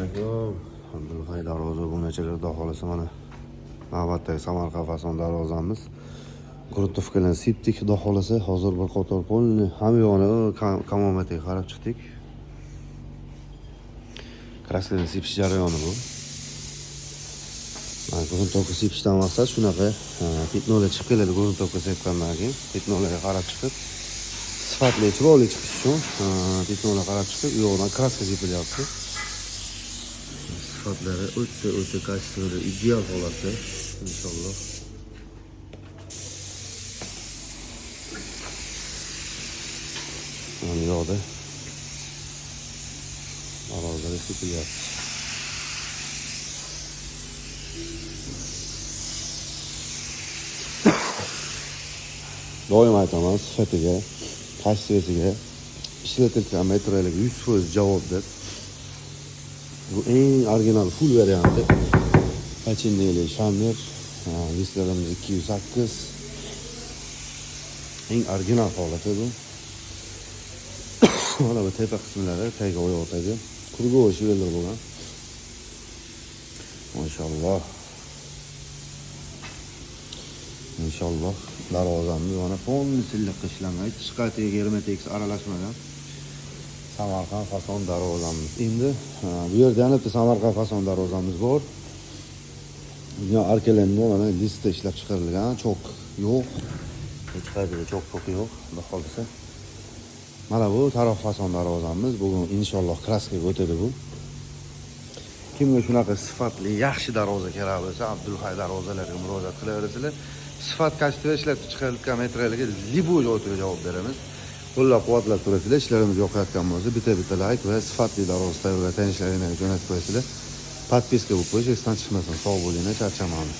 alaykum. Abdulhay darvoza bungachalarda xohlasa mana navbatdagi Samarqand fason darvozamiz. Gruntовkadan septik, xudo xohlasa hozir bir qator polni hamma yog'ini kamomatiga qarab chiqdik. Kraskadan sepish jarayoni bu. Mana gruntовка sepishdan maqsad shunaqa petnolar chiqib keladi gruntовка sepgandan keyin petnolarga qarab chiqib sifatli chiroyli chiqish uchun petnolar qarab chiqib u yoqdan kraska sepilyapti. Sifatlari o'ta kачествeli, ideal holatda inshaalloh. Mana yoqda darvozaga sepilyapti. Doim aytaman, sifatiga, kачествesiga, ishlatilgan materialiga 100% javob deb. Bu eng original full varianti. Pachineli shamir, disklarimiz 208. Eng original holati bu. Mana bu tepa qismlari tayga o'yotadi. Kurgo'y shivellar bo'lgan. Maşallah. İnşallah darvozamiz mana polni silliq ishlangan, chiqatiga germetik aralashmagan Samarqand fason darvozamiz. Endi bu yerda yana bitta Samarqand fason darvozamiz bor. Buni arkalarida mana listda ishlab chiqarilgan, cho'q yo'q. Hech qayerda cho'q yo'q, xudo xolisa. Mana bu taraf fason darvozamiz. Bugun inshaalloh kraskaga o'tadi bu. Kimga shunaqa sifatli, yaxshi darvoza kerak bo'lsa, Abdulhay darvozalarga murojaat qilaverasizlar. Sifat kачество ishlab chiqarilgan materialga liboy joyga javob beramiz. Qo'llab-quvvatlab turasizlar, ishlarimiz yoqayotgan bo'lsa, bitta like va sifatli darvoza tayyorlab tanishlaringlarga jo'natib qo'yasizlar. Podpiska bo'lib qo'yish, esdan chiqmasin. Sog' bo'linglar, charchamaymiz.